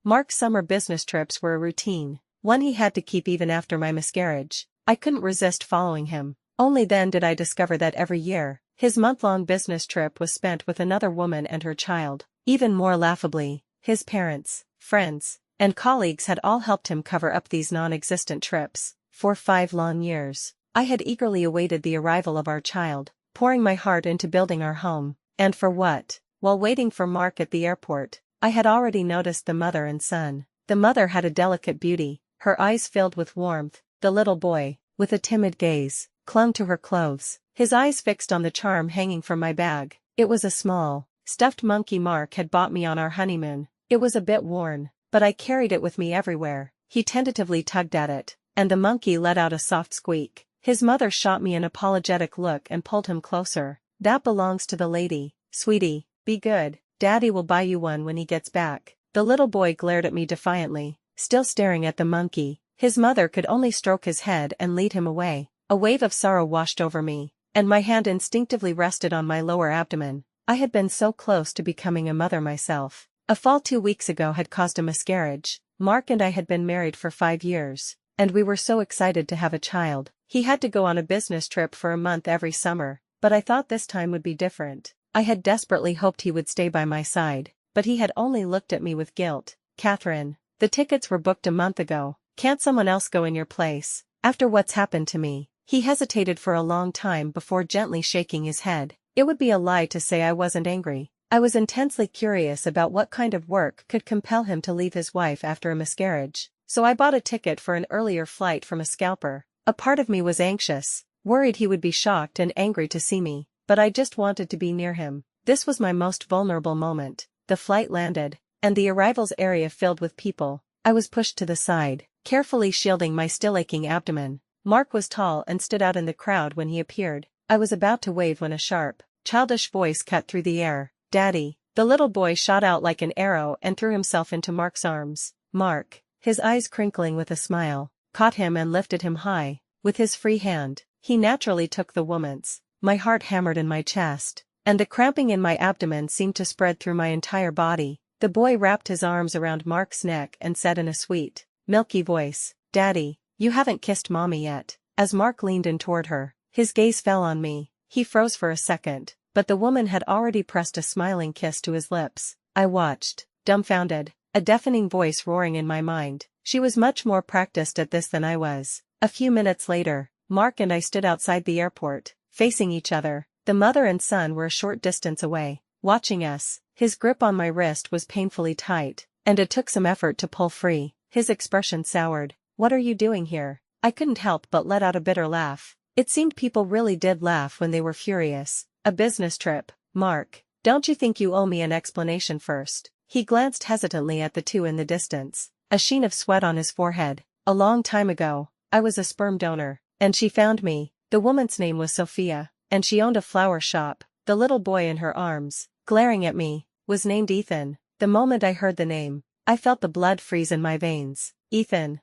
Mark's summer business trips were a routine, one he had to keep even after my miscarriage. I couldn't resist following him. Only then did I discover that every year, his month-long business trip was spent with another woman and her child. Even more laughably, his parents, friends, and colleagues had all helped him cover up these non-existent trips. For 5 long years, I had eagerly awaited the arrival of our child, pouring my heart into building our home. And for what? While waiting for Mark at the airport, I had already noticed the mother and son. The mother had a delicate beauty, her eyes filled with warmth. The little boy, with a timid gaze, clung to her clothes, his eyes fixed on the charm hanging from my bag. It was a small, stuffed monkey Mark had bought me on our honeymoon. It was a bit worn, but I carried it with me everywhere. He tentatively tugged at it, and the monkey let out a soft squeak. His mother shot me an apologetic look and pulled him closer. That belongs to the lady, sweetie, be good, Daddy will buy you one when he gets back. The little boy glared at me defiantly, still staring at the monkey. His mother could only stroke his head and lead him away. A wave of sorrow washed over me, and my hand instinctively rested on my lower abdomen. I had been so close to becoming a mother myself. A fall 2 weeks ago had caused a miscarriage. Mark and I had been married for 5 years, and we were so excited to have a child. He had to go on a business trip for a month every summer, but I thought this time would be different. I had desperately hoped he would stay by my side, but he had only looked at me with guilt. Catherine, the tickets were booked a month ago. Can't someone else go in your place? After what's happened to me. He hesitated for a long time before gently shaking his head. It would be a lie to say I wasn't angry. I was intensely curious about what kind of work could compel him to leave his wife after a miscarriage, so I bought a ticket for an earlier flight from a scalper. A part of me was anxious, worried he would be shocked and angry to see me, but I just wanted to be near him. This was my most vulnerable moment. The flight landed, and the arrivals area filled with people. I was pushed to the side, carefully shielding my still aching abdomen. Mark was tall and stood out in the crowd when he appeared. I was about to wave when a sharp, childish voice cut through the air. Daddy. The little boy shot out like an arrow and threw himself into Mark's arms. Mark, his eyes crinkling with a smile, caught him and lifted him high. With his free hand, he naturally took the woman's. My heart hammered in my chest, and the cramping in my abdomen seemed to spread through my entire body. The boy wrapped his arms around Mark's neck and said in a sweet, milky voice, Daddy, you haven't kissed Mommy yet. As Mark leaned in toward her, his gaze fell on me. He froze for a second, but the woman had already pressed a smiling kiss to his lips. I watched, dumbfounded, a deafening voice roaring in my mind. She was much more practiced at this than I was. A few minutes later, Mark and I stood outside the airport, facing each other. The mother and son were a short distance away, watching us. His grip on my wrist was painfully tight, and it took some effort to pull free. His expression soured. What are you doing here? I couldn't help but let out a bitter laugh. It seemed people really did laugh when they were furious. A business trip, Mark. Don't you think you owe me an explanation first? He glanced hesitantly at the two in the distance, a sheen of sweat on his forehead. A long time ago, I was a sperm donor, and she found me. The woman's name was Sophia, and she owned a flower shop. The little boy in her arms, glaring at me, was named Ethan. The moment I heard the name, I felt the blood freeze in my veins. Ethan,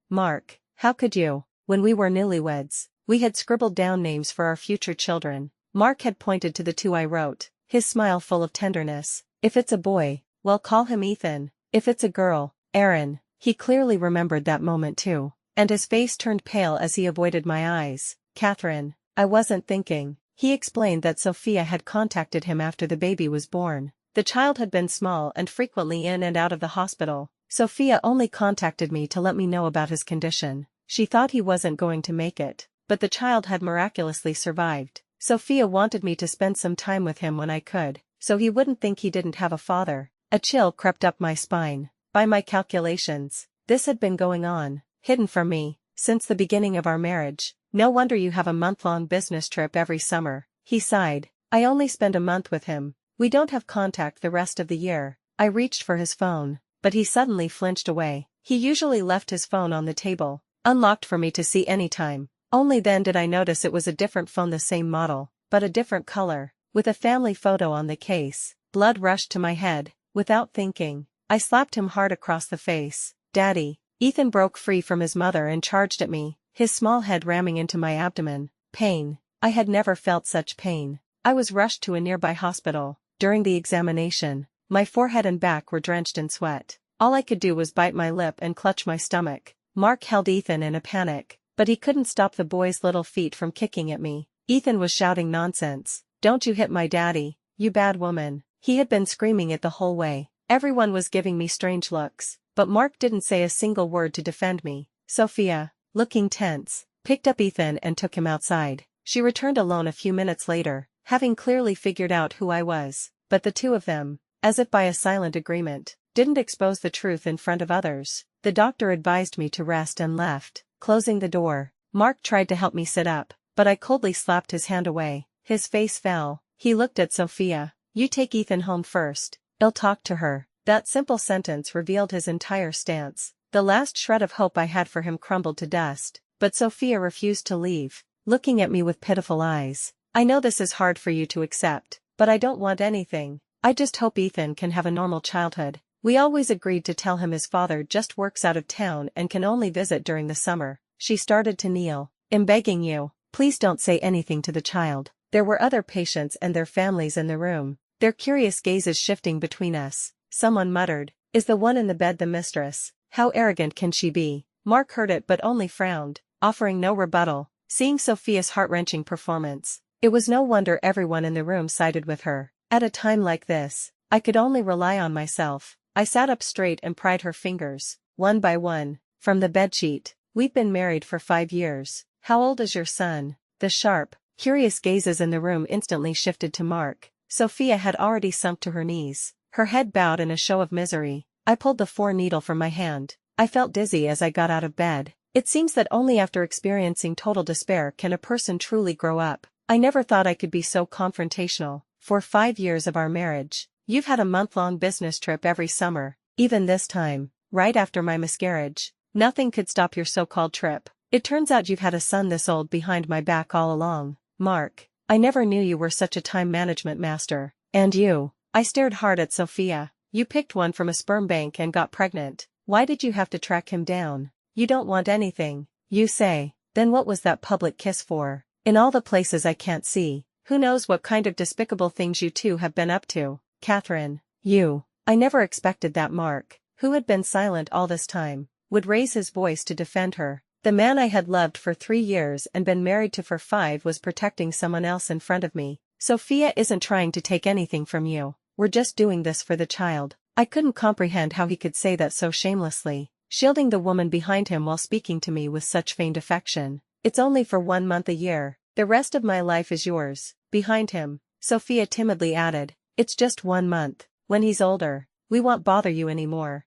Mark, how could you? When we were newlyweds, we had scribbled down names for our future children. Mark had pointed to the 2 I wrote, his smile full of tenderness. If it's a boy, well, call him Ethan. If it's a girl, Aaron. He clearly remembered that moment too, and his face turned pale as he avoided my eyes. Catherine, I wasn't thinking. He explained that Sophia had contacted him after the baby was born. The child had been small and frequently in and out of the hospital. Sophia only contacted me to let me know about his condition. She thought he wasn't going to make it, but the child had miraculously survived. Sophia wanted me to spend some time with him when I could, so he wouldn't think he didn't have a father. A chill crept up my spine. By my calculations, this had been going on, hidden from me, since the beginning of our marriage. No wonder you have a month-long business trip every summer. He sighed. I only spend a month with him. We don't have contact the rest of the year. I reached for his phone, but he suddenly flinched away. He usually left his phone on the table, unlocked for me to see anytime. Only then did I notice it was a different phone, the same model, but a different color, with a family photo on the case. Blood rushed to my head. Without thinking, I slapped him hard across the face. Daddy. Ethan broke free from his mother and charged at me, his small head ramming into my abdomen. Pain. I had never felt such pain. I was rushed to a nearby hospital. During the examination, my forehead and back were drenched in sweat. All I could do was bite my lip and clutch my stomach. Mark held Ethan in a panic, but he couldn't stop the boy's little feet from kicking at me. Ethan was shouting nonsense. "Don't you hit my daddy, you bad woman." He had been screaming it the whole way. Everyone was giving me strange looks, but Mark didn't say a single word to defend me. Sophia, looking tense, picked up Ethan and took him outside. She returned alone a few minutes later, having clearly figured out who I was, but the two of them, as if by a silent agreement, didn't expose the truth in front of others. The doctor advised me to rest and left, closing the door. Mark tried to help me sit up, but I coldly slapped his hand away. His face fell. He looked at Sophia. "You take Ethan home first. I'll talk to her." That simple sentence revealed his entire stance. The last shred of hope I had for him crumbled to dust, but Sophia refused to leave, looking at me with pitiful eyes. "I know this is hard for you to accept, but I don't want anything. I just hope Ethan can have a normal childhood. We always agreed to tell him his father just works out of town and can only visit during the summer." She started to kneel. "I'm begging you, please don't say anything to the child." There were other patients and their families in the room, their curious gazes shifting between us. Someone muttered, "Is the one in the bed the mistress? How arrogant can she be?" Mark heard it but only frowned, offering no rebuttal. Seeing Sophia's heart-wrenching performance, it was no wonder everyone in the room sided with her. At a time like this, I could only rely on myself. I sat up straight and pried her fingers, one by one, from the bedsheet. "We've been married for 5 years. How old is your son?" The sharp, curious gazes in the room instantly shifted to Mark. Sophia had already sunk to her knees, her head bowed in a show of misery. I pulled the 4-needle from my hand. I felt dizzy as I got out of bed. It seems that only after experiencing total despair can a person truly grow up. I never thought I could be so confrontational. For 5 years of our marriage, you've had a month-long business trip every summer. Even this time, right after my miscarriage, nothing could stop your so-called trip. It turns out you've had a son this old behind my back all along. Mark, I never knew you were such a time management master. And you." I stared hard at Sophia. "You picked one from a sperm bank and got pregnant. Why did you have to track him down? You don't want anything, you say. Then what was that public kiss for? In all the places I can't see. Who knows what kind of despicable things you two have been up to, Catherine. You." I never expected that Mark, who had been silent all this time, would raise his voice to defend her. The man I had loved for 3 years and been married to for 5 was protecting someone else in front of me. "Sophia isn't trying to take anything from you. We're just doing this for the child." I couldn't comprehend how he could say that so shamelessly, shielding the woman behind him while speaking to me with such feigned affection. "It's only for 1 month a year. The rest of my life is yours." Behind him, Sophia timidly added, "It's just 1 month. When he's older, we won't bother you anymore."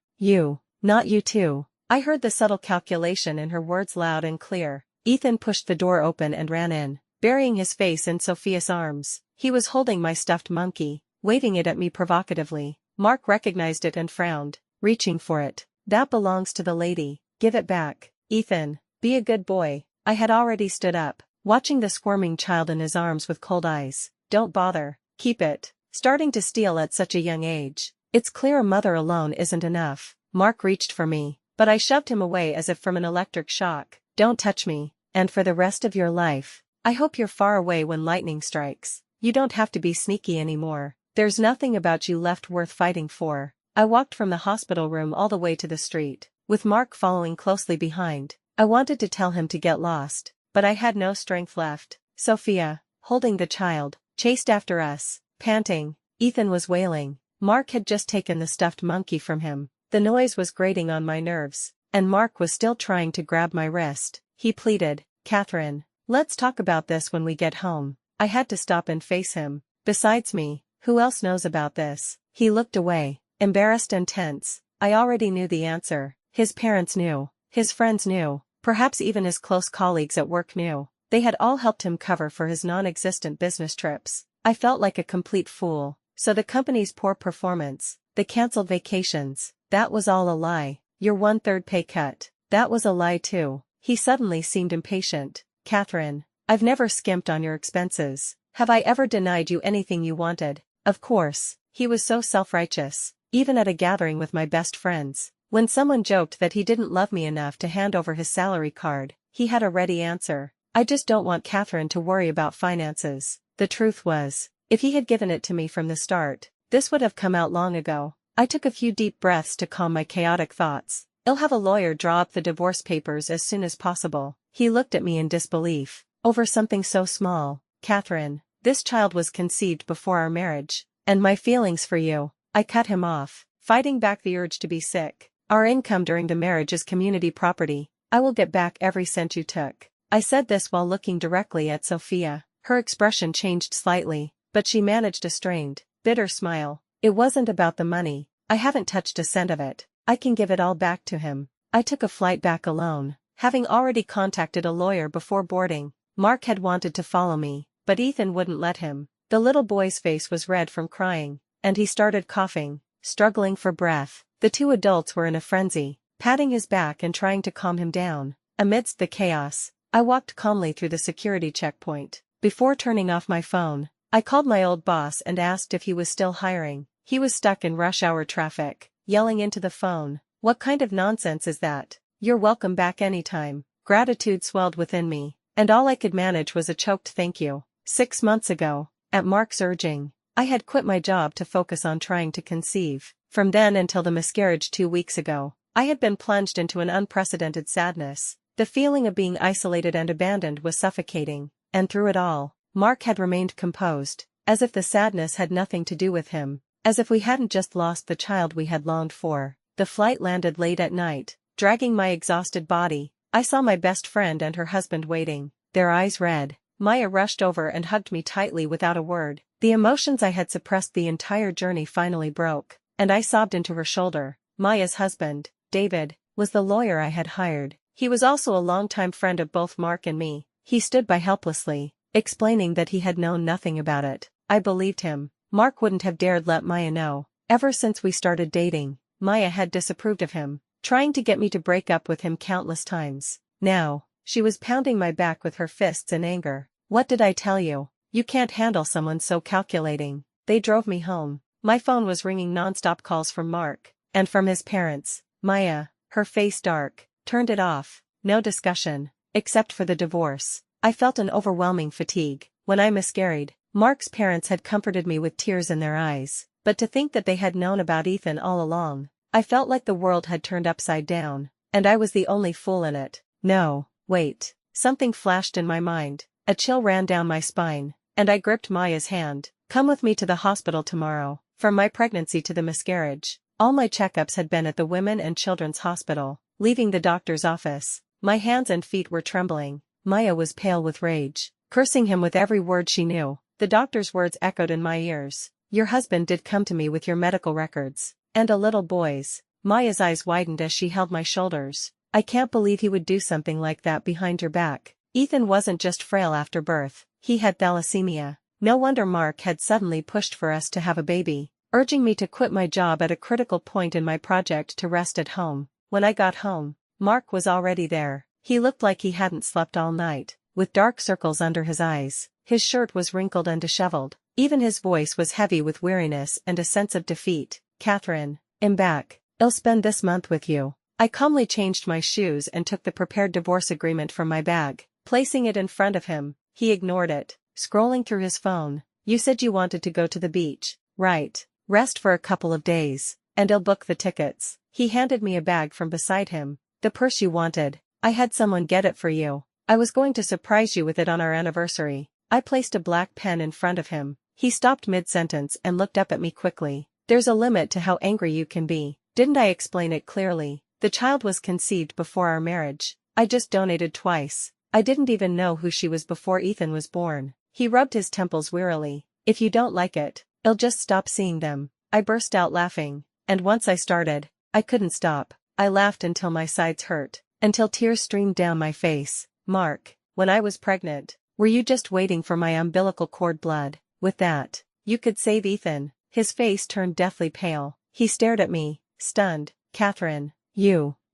Not you too." I heard the subtle calculation in her words loud and clear. Ethan pushed the door open and ran in, burying his face in Sophia's arms. He was holding my stuffed monkey, waving it at me provocatively. Mark recognized it and frowned, reaching for it. "That belongs to the lady. Give it back." "Ethan, be a good boy." I had already stood up, watching the squirming child in his arms with cold eyes. "Don't bother. Keep it. Starting to steal at such a young age. It's clear a mother alone isn't enough." Mark reached for me, but I shoved him away as if from an electric shock. "Don't touch me, and for the rest of your life, I hope you're far away when lightning strikes. You don't have to be sneaky anymore. There's nothing about you left worth fighting for." I walked from the hospital room all the way to the street, with Mark following closely behind. I wanted to tell him to get lost, but I had no strength left. Sophia, holding the child, chased after us, panting. Ethan was wailing. Mark had just taken the stuffed monkey from him. The noise was grating on my nerves, and Mark was still trying to grab my wrist. He pleaded, "Catherine, let's talk about this when we get home." I had to stop and face him. "Besides me, who else knows about this?" He looked away, embarrassed and tense. I already knew the answer. His parents knew, his friends knew, perhaps even his close colleagues at work knew. They had all helped him cover for his non-existent business trips. I felt like a complete fool. So the company's poor performance, the cancelled vacations, that was all a lie. Your 1/3 pay cut, that was a lie too. He suddenly seemed impatient. "Catherine, I've never skimped on your expenses. Have I ever denied you anything you wanted?" Of course, he was so self-righteous, even at a gathering with my best friends. When someone joked that he didn't love me enough to hand over his salary card, he had a ready answer. "I just don't want Catherine to worry about finances." The truth was, if he had given it to me from the start, this would have come out long ago. I took a few deep breaths to calm my chaotic thoughts. I'll have a lawyer draw up the divorce papers as soon as possible. He looked at me in disbelief. Over something so small, Catherine. This child was conceived before our marriage. And my feelings for you. I cut him off, fighting back the urge to be sick. Our income during the marriage is community property. I will get back every cent you took. I said this while looking directly at Sophia. Her expression changed slightly, but she managed a strained, bitter smile. It wasn't about the money. I haven't touched a cent of it. I can give it all back to him. I took a flight back alone, having already contacted a lawyer before boarding. Mark had wanted to follow me, but Ethan wouldn't let him. The little boy's face was red from crying, and he started coughing, struggling for breath. The two adults were in a frenzy, patting his back and trying to calm him down. Amidst the chaos, I walked calmly through the security checkpoint. Before turning off my phone, I called my old boss and asked if he was still hiring. He was stuck in rush hour traffic, yelling into the phone, "What kind of nonsense is that? You're welcome back anytime." Gratitude swelled within me, and all I could manage was a choked thank you. 6 months ago, at Mark's urging, I had quit my job to focus on trying to conceive. From then until the miscarriage 2 weeks ago, I had been plunged into an unprecedented sadness. The feeling of being isolated and abandoned was suffocating, and through it all, Mark had remained composed, as if the sadness had nothing to do with him, as if we hadn't just lost the child we had longed for. The flight landed late at night. Dragging my exhausted body, I saw my best friend and her husband waiting, their eyes red. Maya rushed over and hugged me tightly without a word. The emotions I had suppressed the entire journey finally broke, and I sobbed into her shoulder. Maya's husband, David, was the lawyer I had hired. He was also a longtime friend of both Mark and me. He stood by helplessly, explaining that he had known nothing about it. I believed him. Mark wouldn't have dared let Maya know. Ever since we started dating, Maya had disapproved of him, trying to get me to break up with him countless times. Now, she was pounding my back with her fists in anger. "What did I tell you? You can't handle someone so calculating." They drove me home. My phone was ringing non-stop calls from Mark, and from his parents. Maya, her face dark, turned it off. No discussion, except for the divorce. I felt an overwhelming fatigue. When I miscarried, Mark's parents had comforted me with tears in their eyes, but to think that they had known about Ethan all along, I felt like the world had turned upside down, and I was the only fool in it. No, wait. Something flashed in my mind. A chill ran down my spine, and I gripped Maya's hand. "Come with me to the hospital tomorrow." From my pregnancy to the miscarriage, all my checkups had been at the Women and Children's Hospital. Leaving the doctor's office, my hands and feet were trembling. Maya was pale with rage, cursing him with every word she knew. The doctor's words echoed in my ears. "Your husband did come to me with your medical records, and a little boy's." Maya's eyes widened as she held my shoulders. "I can't believe he would do something like that behind your back. Ethan wasn't just frail after birth, he had thalassemia. No wonder Mark had suddenly pushed for us to have a baby, urging me to quit my job at a critical point in my project to rest at home." When I got home, Mark was already there. He looked like he hadn't slept all night, with dark circles under his eyes. His shirt was wrinkled and disheveled. Even his voice was heavy with weariness and a sense of defeat. "Catherine, I'm back. I'll spend this month with you." I calmly changed my shoes and took the prepared divorce agreement from my bag. Placing it in front of him, he ignored it, scrolling through his phone. "You said you wanted to go to the beach, right? Rest for a couple of days, and I'll book the tickets." He handed me a bag from beside him. "The purse you wanted. I had someone get it for you. I was going to surprise you with it on our anniversary." I placed a black pen in front of him. He stopped mid-sentence and looked up at me quickly. "There's a limit to how angry you can be. Didn't I explain it clearly? The child was conceived before our marriage. I just donated twice. I didn't even know who she was before Ethan was born." He rubbed his temples wearily. "If you don't like it, I'll just stop seeing them." I burst out laughing, and once I started, I couldn't stop. I laughed until my sides hurt, until tears streamed down my face. "Mark, when I was pregnant, were you just waiting for my umbilical cord blood? With that, you could save Ethan?" His face turned deathly pale. He stared at me, stunned. "Catherine,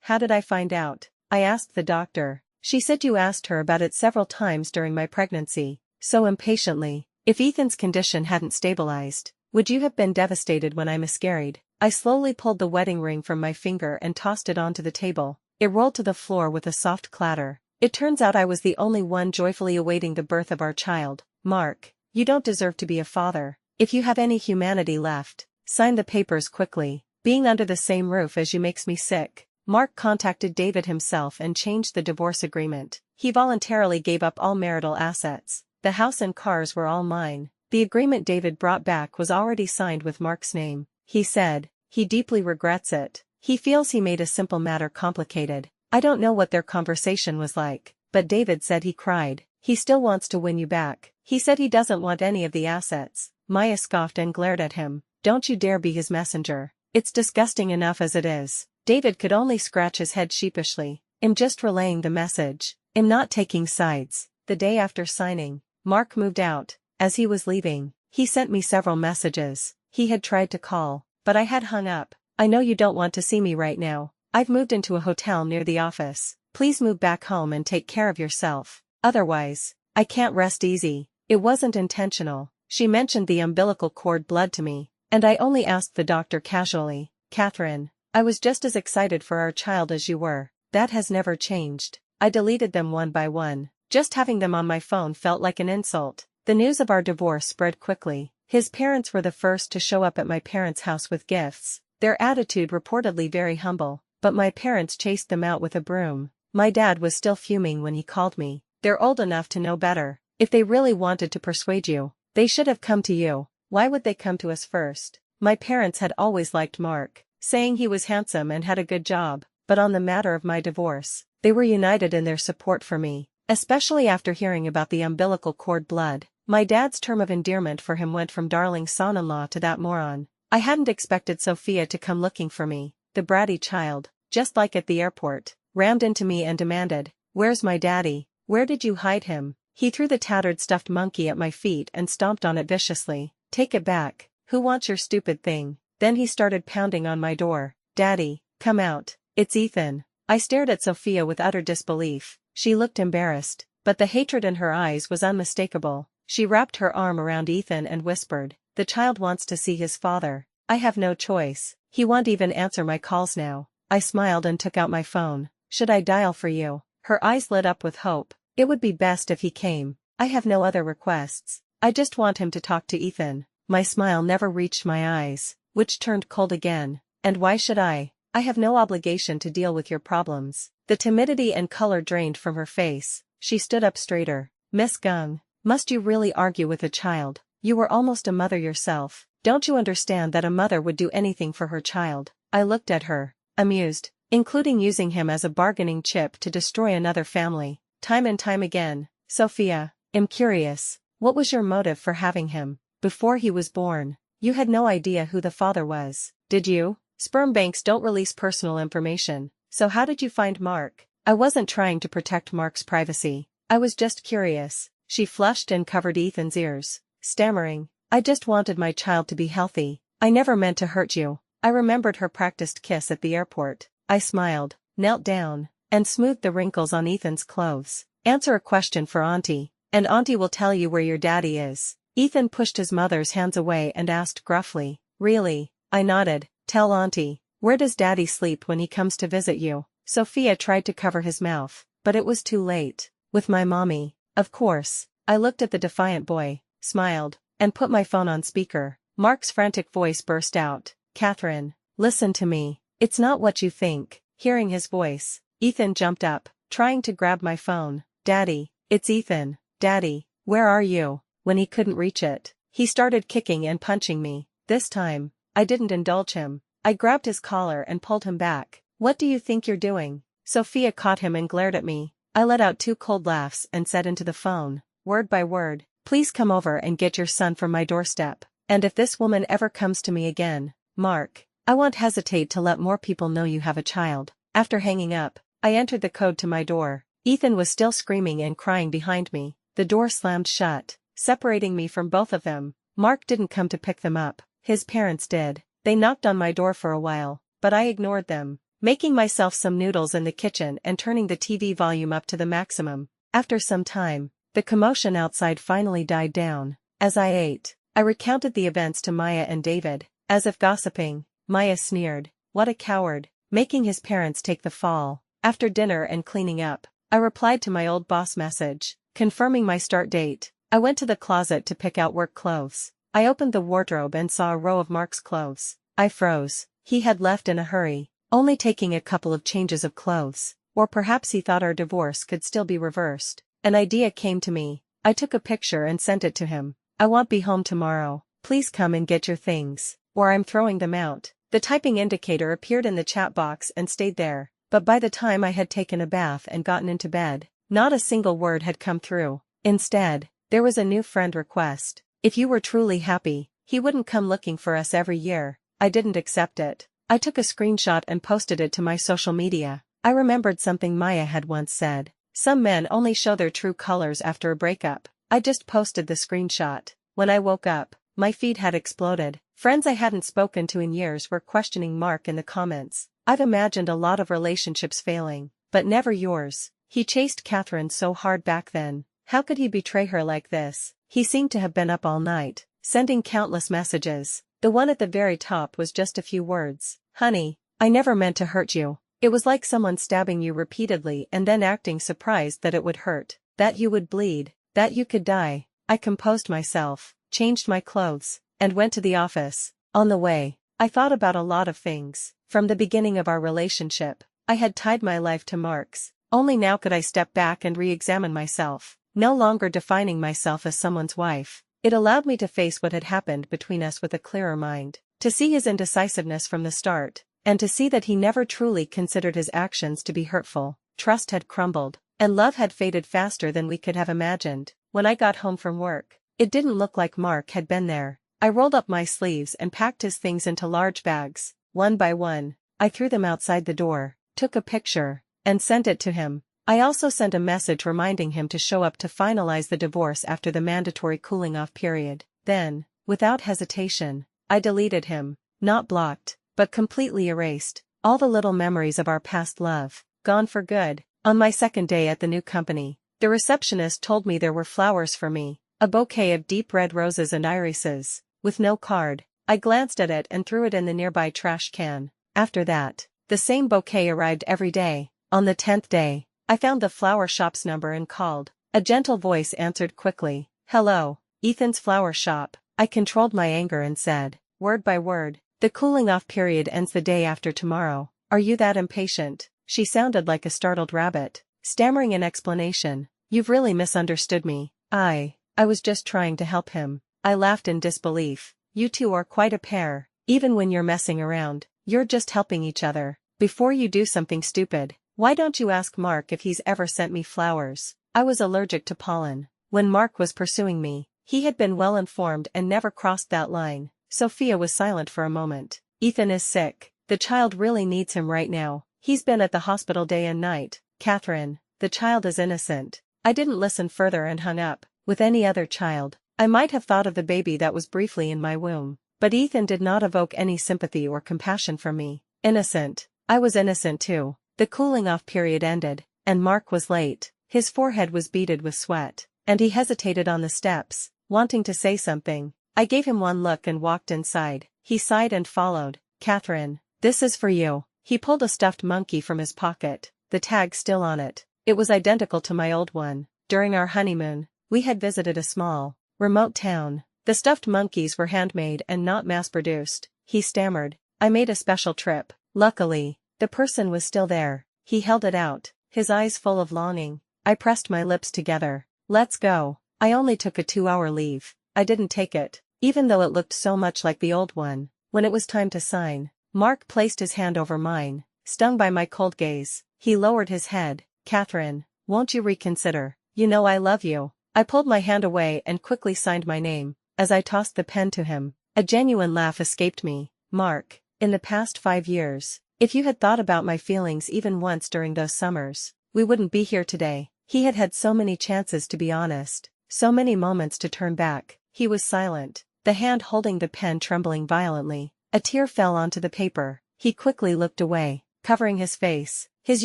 how did I find out?" I asked the doctor. "She said you asked her about it several times during my pregnancy." So impatiently. "If Ethan's condition hadn't stabilized, would you have been devastated when I miscarried?" I slowly pulled the wedding ring from my finger and tossed it onto the table. It rolled to the floor with a soft clatter. It turns out I was the only one joyfully awaiting the birth of our child. "Mark, you don't deserve to be a father. If you have any humanity left, sign the papers quickly." Being under the same roof as you makes me sick. Mark contacted David himself and changed the divorce agreement. He voluntarily gave up all marital assets. The house and cars were all mine. The agreement David brought back was already signed with Mark's name. He said, he deeply regrets it. He feels he made a simple matter complicated. I don't know what their conversation was like, but David said he cried. He still wants to win you back. He said he doesn't want any of the assets. Maya scoffed and glared at him. Don't you dare be his messenger. It's disgusting enough as it is. David could only scratch his head sheepishly. I'm just relaying the message. I'm not taking sides. The day after signing, Mark moved out. As he was leaving, he sent me several messages. He had tried to call, but I had hung up. I know you don't want to see me right now. I've moved into a hotel near the office. Please move back home and take care of yourself. Otherwise, I can't rest easy. It wasn't intentional. She mentioned the umbilical cord blood to me, and I only asked the doctor casually. Catherine, I was just as excited for our child as you were. That has never changed. I deleted them one by one. Just having them on my phone felt like an insult. The news of our divorce spread quickly. His parents were the first to show up at my parents' house with gifts. Their attitude reportedly very humble, but my parents chased them out with a broom. My dad was still fuming when he called me. They're old enough to know better. If they really wanted to persuade you, they should have come to you. Why would they come to us first? My parents had always liked Mark, saying he was handsome and had a good job, but on the matter of my divorce, they were united in their support for me, especially after hearing about the umbilical cord blood. My dad's term of endearment for him went from darling son-in-law to that moron. I hadn't expected Sophia to come looking for me. The bratty child, just like at the airport, rammed into me and demanded, "Where's my daddy? Where did you hide him?" He threw the tattered stuffed monkey at my feet and stomped on it viciously. "Take it back. Who wants your stupid thing?" Then he started pounding on my door. "Daddy, come out. It's Ethan." I stared at Sophia with utter disbelief. She looked embarrassed, but the hatred in her eyes was unmistakable. She wrapped her arm around Ethan and whispered, "The child wants to see his father. I have no choice. He won't even answer my calls now." I smiled and took out my phone. "Should I dial for you?" Her eyes lit up with hope. "It would be best if he came. I have no other requests. I just want him to talk to Ethan." My smile never reached my eyes, which turned cold again. "And why should I? I have no obligation to deal with your problems." The timidity and color drained from her face. She stood up straighter. "Miss Gung, must you really argue with a child? You were almost a mother yourself. Don't you understand that a mother would do anything for her child?" I looked at her, amused, including using him as a bargaining chip to destroy another family, time and time again. "Sophia, I'm curious, what was your motive for having him? Before he was born, you had no idea who the father was, did you? Sperm banks don't release personal information, so how did you find Mark?" I wasn't trying to protect Mark's privacy. I was just curious. She flushed and covered Ethan's ears, stammering, "I just wanted my child to be healthy. I never meant to hurt you." I remembered her practiced kiss at the airport. I smiled, knelt down, and smoothed the wrinkles on Ethan's clothes. "Answer a question for Auntie, and Auntie will tell you where your daddy is." Ethan pushed his mother's hands away and asked gruffly, "Really?" I nodded. "Tell Auntie, where does Daddy sleep when he comes to visit you?" Sophia tried to cover his mouth, but it was too late. "With my mommy, of course." I looked at the defiant boy, smiled, and put my phone on speaker. Mark's frantic voice burst out, "Catherine, listen to me. It's not what you think." Hearing his voice, Ethan jumped up, trying to grab my phone. "Daddy, it's Ethan. Daddy, where are you?" When he couldn't reach it, he started kicking and punching me. This time, I didn't indulge him. I grabbed his collar and pulled him back. "What do you think you're doing?" Sophia caught him and glared at me. I let out 2 cold laughs and said into the phone, word by word, "Please come over and get your son from my doorstep. And if this woman ever comes to me again, Mark, I won't hesitate to let more people know you have a child." After hanging up, I entered the code to my door. Ethan was still screaming and crying behind me. The door slammed shut, separating me from both of them. Mark didn't come to pick them up. His parents did. They knocked on my door for a while, but I ignored them, making myself some noodles in the kitchen and turning the TV volume up to the maximum. After some time, the commotion outside finally died down. As I ate, I recounted the events to Maya and David, as if gossiping. Maya sneered, "What a coward, making his parents take the fall." After dinner and cleaning up, I replied to my old boss message, confirming my start date. I went to the closet to pick out work clothes. I opened the wardrobe and saw a row of Mark's clothes. I froze. He had left in a hurry, only taking a couple of changes of clothes, or perhaps he thought our divorce could still be reversed. An idea came to me. I took a picture and sent it to him. "I won't be home tomorrow. Please come and get your things, or I'm throwing them out." The typing indicator appeared in the chat box and stayed there, but by the time I had taken a bath and gotten into bed, not a single word had come through. Instead, there was a new friend request. "If you were truly happy, he wouldn't come looking for us every year." I didn't accept it. I took a screenshot and posted it to my social media. I remembered something Maya had once said. Some men only show their true colors after a breakup. I just posted the screenshot. When I woke up, my feed had exploded. Friends I hadn't spoken to in years were questioning Mark in the comments. "I've imagined a lot of relationships failing, but never yours. He chased Catherine so hard back then. How could he betray her like this? He seemed to have been up all night, sending countless messages." The one at the very top was just a few words. "Honey, I never meant to hurt you." It was like someone stabbing you repeatedly and then acting surprised that it would hurt, that you would bleed, that you could die. I composed myself, changed my clothes, and went to the office. On the way, I thought about a lot of things. From the beginning of our relationship, I had tied my life to Mark's. Only now could I step back and re-examine myself, no longer defining myself as someone's wife. It allowed me to face what had happened between us with a clearer mind, to see his indecisiveness from the start, and to see that he never truly considered his actions to be hurtful. Trust had crumbled, and love had faded faster than we could have imagined. When I got home from work, it didn't look like Mark had been there. I rolled up my sleeves and packed his things into large bags. One by one, I threw them outside the door, took a picture, and sent it to him. I also sent a message reminding him to show up to finalize the divorce after the mandatory cooling-off period. Then, without hesitation, I deleted him. Not blocked, but completely erased. All the little memories of our past love, gone for good. On my second day at the new company, the receptionist told me there were flowers for me, a bouquet of deep red roses and irises, with no card. I glanced at it and threw it in the nearby trash can. After that, the same bouquet arrived every day. On the 10th day, I found the flower shop's number and called. A gentle voice answered quickly. "Hello, Ethan's flower shop." I controlled my anger and said, word by word, "The cooling-off period ends the day after tomorrow. Are you that impatient?" She sounded like a startled rabbit, stammering an explanation. "You've really misunderstood me. I was just trying to help him." I laughed in disbelief. "You two are quite a pair. Even when you're messing around, you're just helping each other. Before you do something stupid, why don't you ask Mark if he's ever sent me flowers?" I was allergic to pollen. When Mark was pursuing me, he had been well informed and never crossed that line. Sophia was silent for a moment. "Ethan is sick. The child really needs him right now. He's been at the hospital day and night." "Catherine, the child is innocent." I didn't listen further and hung up. With any other child, I might have thought of the baby that was briefly in my womb, but Ethan did not evoke any sympathy or compassion from me. Innocent. I was innocent too. The cooling-off period ended, and Mark was late. His forehead was beaded with sweat, and he hesitated on the steps, wanting to say something. I gave him one look and walked inside. He sighed and followed. "Catherine, this is for you." He pulled a stuffed monkey from his pocket, the tag still on it. It was identical to my old one. During our honeymoon, we had visited a small, remote town. The stuffed monkeys were handmade and not mass-produced. He stammered, "I made a special trip." Luckily, the person was still there. He held it out, his eyes full of longing. I pressed my lips together. "Let's go." I only took a 2-hour leave. I didn't take it, even though it looked so much like the old one. When it was time to sign, Mark placed his hand over mine, stung by my cold gaze. He lowered his head. "Catherine, won't you reconsider? You know I love you." I pulled my hand away and quickly signed my name. As I tossed the pen to him, a genuine laugh escaped me. "Mark, in the past 5 years, if you had thought about my feelings even once during those summers, we wouldn't be here today." He had had so many chances to be honest, so many moments to turn back. He was silent, the hand holding the pen trembling violently. A tear fell onto the paper. He quickly looked away, covering his face. His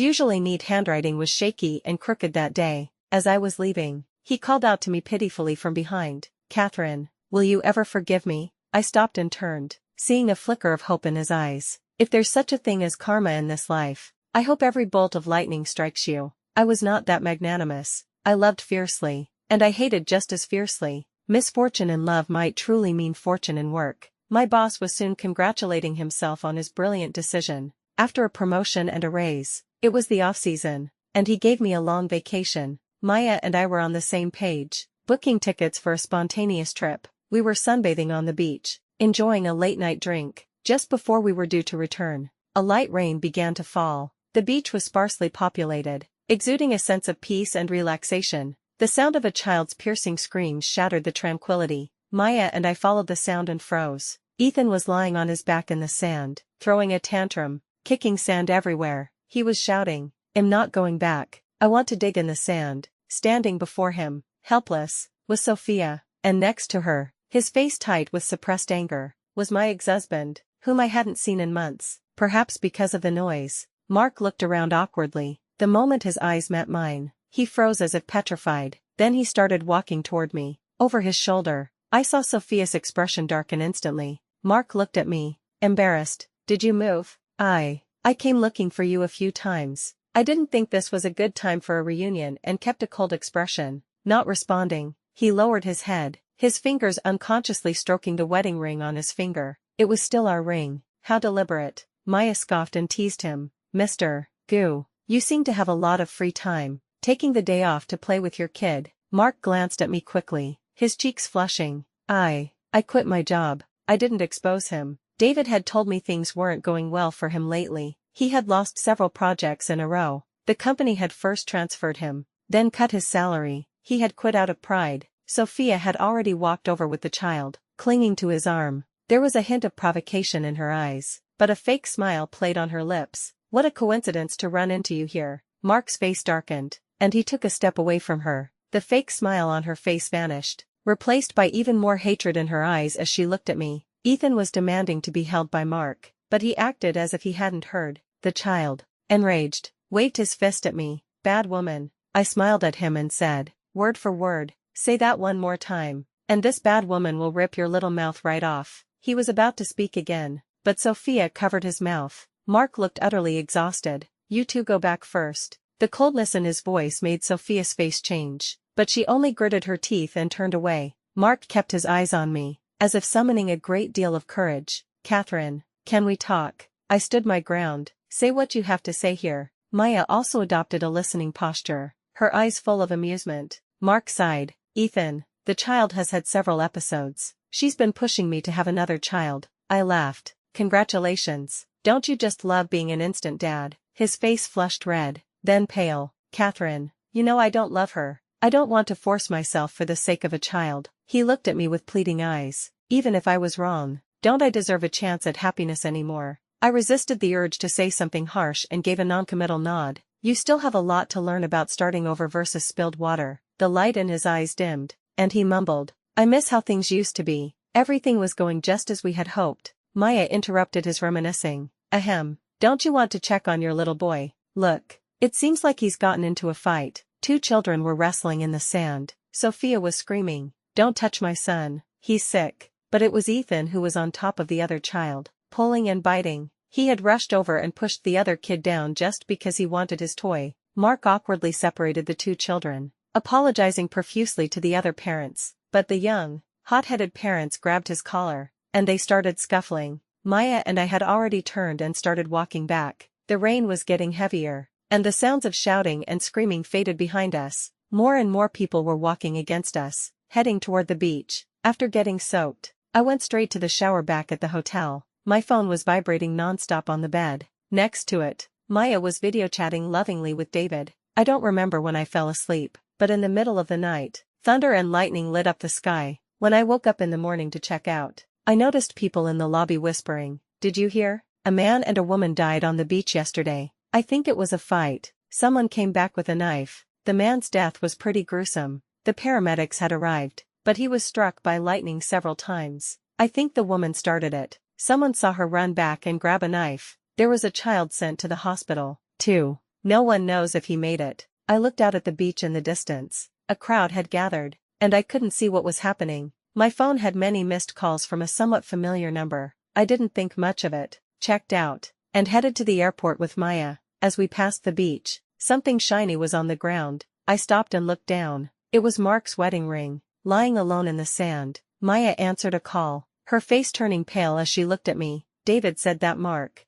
usually neat handwriting was shaky and crooked that day. As I was leaving, he called out to me pitifully from behind. "Catherine, will you ever forgive me?" I stopped and turned, seeing a flicker of hope in his eyes. "If there's such a thing as karma in this life, I hope every bolt of lightning strikes you." I was not that magnanimous. I loved fiercely, and I hated just as fiercely. Misfortune in love might truly mean fortune in work. My boss was soon congratulating himself on his brilliant decision. After a promotion and a raise, it was the off-season, and he gave me a long vacation. Maya and I were on the same page, booking tickets for a spontaneous trip. We were sunbathing on the beach, enjoying a late-night drink. Just before we were due to return, a light rain began to fall. The beach was sparsely populated, exuding a sense of peace and relaxation. The sound of a child's piercing screams shattered the tranquility. Maya and I followed the sound and froze. Ethan was lying on his back in the sand, throwing a tantrum, kicking sand everywhere. He was shouting, "I'm not going back. I want to dig in the sand." Standing before him, helpless, was Sophia, and next to her, his face tight with suppressed anger, was my ex-husband, whom I hadn't seen in months, perhaps because of the noise. Mark looked around awkwardly. The moment his eyes met mine, he froze as if petrified. Then he started walking toward me. Over his shoulder, I saw Sophia's expression darken instantly. Mark looked at me, embarrassed. "Did you move?" I came looking for you a few times. I didn't think this was a good time for a reunion and kept a cold expression, not responding." He lowered his head, his fingers unconsciously stroking the wedding ring on his finger. It was still our ring. How deliberate. Maya scoffed and teased him. "Mr. Goo, you seem to have a lot of free time, taking the day off to play with your kid." Mark glanced at me quickly, his cheeks flushing. I quit my job. I didn't expose him. David had told me things weren't going well for him lately. He had lost several projects in a row. The company had first transferred him, then cut his salary. He had quit out of pride. Sophia had already walked over with the child, clinging to his arm. There was a hint of provocation in her eyes, but a fake smile played on her lips. "What a coincidence to run into you here." Mark's face darkened, and he took a step away from her. The fake smile on her face vanished, replaced by even more hatred in her eyes as she looked at me. Ethan was demanding to be held by Mark, but he acted as if he hadn't heard. The child, enraged, waved his fist at me. "Bad woman." I smiled at him and said, word for word, "Say that one more time, and this bad woman will rip your little mouth right off." He was about to speak again, but Sophia covered his mouth. Mark looked utterly exhausted. "You two go back first." The coldness in his voice made Sophia's face change, but she only gritted her teeth and turned away. Mark kept his eyes on me, as if summoning a great deal of courage. "Catherine, can we talk?" I stood my ground. "Say what you have to say here." Maya also adopted a listening posture, her eyes full of amusement. Mark sighed. "Ethan, the child has had several episodes. She's been pushing me to have another child." I laughed. "Congratulations. Don't you just love being an instant dad?" His face flushed red, then pale. "Catherine, you know I don't love her. I don't want to force myself for the sake of a child." He looked at me with pleading eyes. "Even if I was wrong, don't I deserve a chance at happiness anymore?" I resisted the urge to say something harsh and gave a noncommittal nod. "You still have a lot to learn about starting over versus spilled water." The light in his eyes dimmed, and he mumbled, "I miss how things used to be. Everything was going just as we had hoped." Maya interrupted his reminiscing. "Ahem, don't you want to check on your little boy? Look, it seems like he's gotten into a fight." Two children were wrestling in the sand. Sophia was screaming, "Don't touch my son, he's sick." But it was Ethan who was on top of the other child, pulling and biting. He had rushed over and pushed the other kid down just because he wanted his toy. Mark awkwardly separated the two children, apologizing profusely to the other parents, but the young, hot-headed parents grabbed his collar, and they started scuffling. Maya and I had already turned and started walking back. The rain was getting heavier, and the sounds of shouting and screaming faded behind us. More and more people were walking against us, heading toward the beach. After getting soaked, I went straight to the shower back at the hotel. My phone was vibrating nonstop on the bed. Next to it, Maya was video chatting lovingly with David. I don't remember when I fell asleep, but in the middle of the night, thunder and lightning lit up the sky. When I woke up in the morning to check out, I noticed people in the lobby whispering, "Did you hear? A man and a woman died on the beach yesterday." I think it was a fight. Someone came back with a knife. The man's death was pretty gruesome. The paramedics had arrived, but he was struck by lightning several times. I think the woman started it. Someone saw her run back and grab a knife. There was a child sent to the hospital, too. No one knows if he made it. I looked out at the beach in the distance. A crowd had gathered, and I couldn't see what was happening. My phone had many missed calls from a somewhat familiar number. I didn't think much of it, checked out, and headed to the airport with Maya. As we passed the beach, something shiny was on the ground. I stopped and looked down. It was Mark's wedding ring, lying alone in the sand. Maya answered a call. her face turning pale as she looked at me. David said that Mark.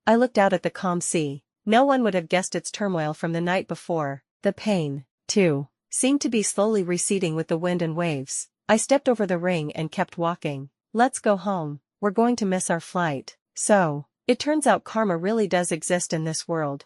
I looked out at the calm sea. No one would have guessed its turmoil from the night before. The pain, too, seemed to be slowly receding with the wind and waves. I stepped over the ring and kept walking. Let's go home. We're going to miss our flight. So, it turns out karma really does exist in this world.